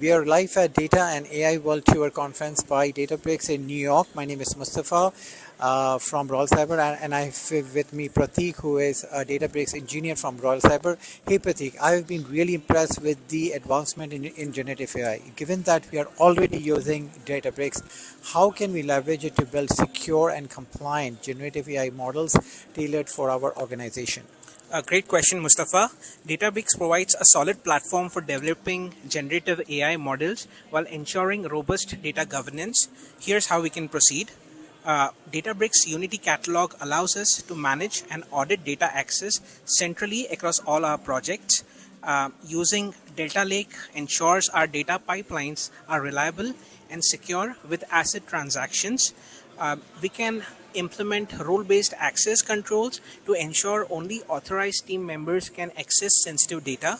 We are live at Data and AI World Tour Conference by Databricks in New York. My name is Mustafa from Royal Cyber, and I have with me Pratik, who is a Databricks engineer from Royal Cyber. Hey Pratik, I have been really impressed with the advancement in generative AI. Given that we are already using Databricks, how can we leverage it to build secure and compliant generative AI models tailored for our organization? A great question, Mustafa. Databricks provides a solid platform for developing generative AI models while ensuring robust data governance. Here's how we can proceed. Databricks Unity Catalog allows us to manage and audit data access centrally across all our projects. Using Data Lake ensures our data pipelines are reliable and secure with ACID transactions. We can implement role-based access controls to ensure only authorized team members can access sensitive data.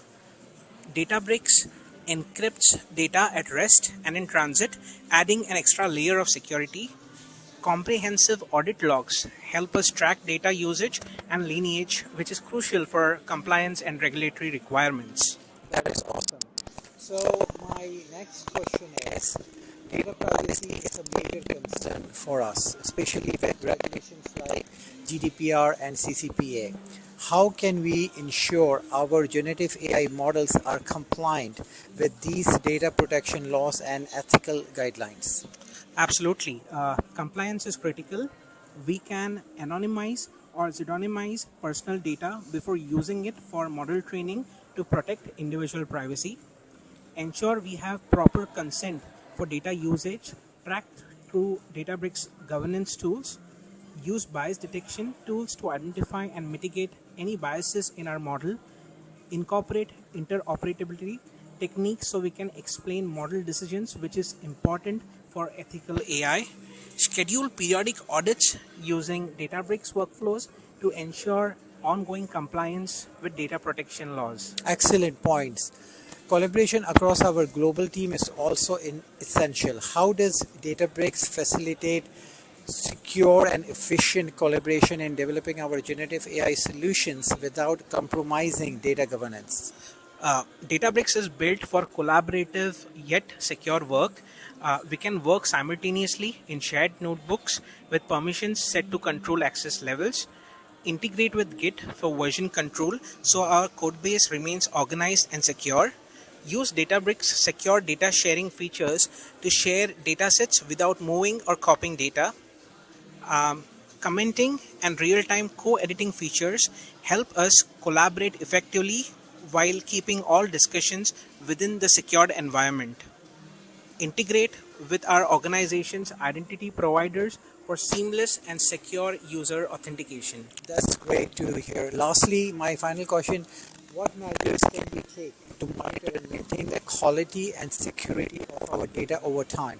Databricks encrypts data at rest and in transit, adding an extra layer of security. Comprehensive audit logs help us track data usage and lineage, which is crucial for compliance and regulatory requirements. That is awesome. So my next question is, data privacy is a major concern for us, especially with regulations like GDPR and CCPA. How can we ensure our generative AI models are compliant with these data protection laws and ethical guidelines? Absolutely. Compliance is critical. We can anonymize or pseudonymize personal data before using it for model training to protect individual privacy. Ensure we have proper consent for data usage tracked through Databricks governance tools. Use bias detection tools to identify and mitigate any biases in our model. Incorporate interoperability techniques so we can explain model decisions, which is important for ethical AI. Schedule periodic audits using Databricks workflows to ensure ongoing compliance with data protection laws. Excellent points. Collaboration across our global team is also essential. How does Databricks facilitate secure and efficient collaboration in developing our generative AI solutions without compromising data governance? Databricks is built for collaborative yet secure work. We can work simultaneously in shared notebooks with permissions set to control access levels. Integrate with Git for version control so our codebase remains organized and secure. Use Databricks secure data sharing features to share datasets without moving or copying data. Commenting and real-time co-editing features help us collaborate effectively while keeping all discussions within the secured environment. Integrate with our organization's identity providers for seamless and secure user authentication. That's great to hear. Lastly, my final question, what measures can we take to monitor and maintain the quality and security of our data over time?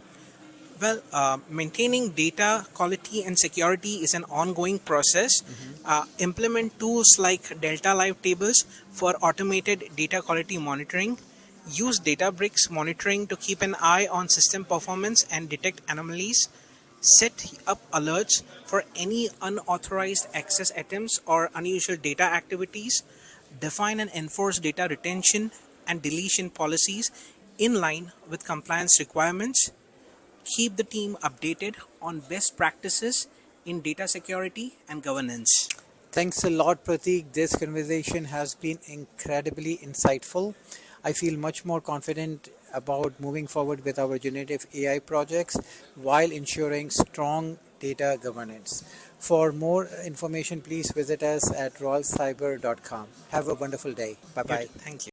Well, maintaining data quality and security is an ongoing process. Implement tools like Delta Live tables for automated data quality monitoring. Use Databricks monitoring to keep an eye on system performance and detect anomalies. Set up alerts for any unauthorized access attempts or unusual data activities. Define and enforce data retention and deletion policies in line with compliance requirements. Keep the team updated on best practices in data security and governance. Thanks a lot, Pratik. This conversation has been incredibly insightful. I feel much more confident about moving forward with our generative AI projects while ensuring strong data governance. For more information, please visit us at royalcyber.com. Have a wonderful day. Bye-bye. Thank you.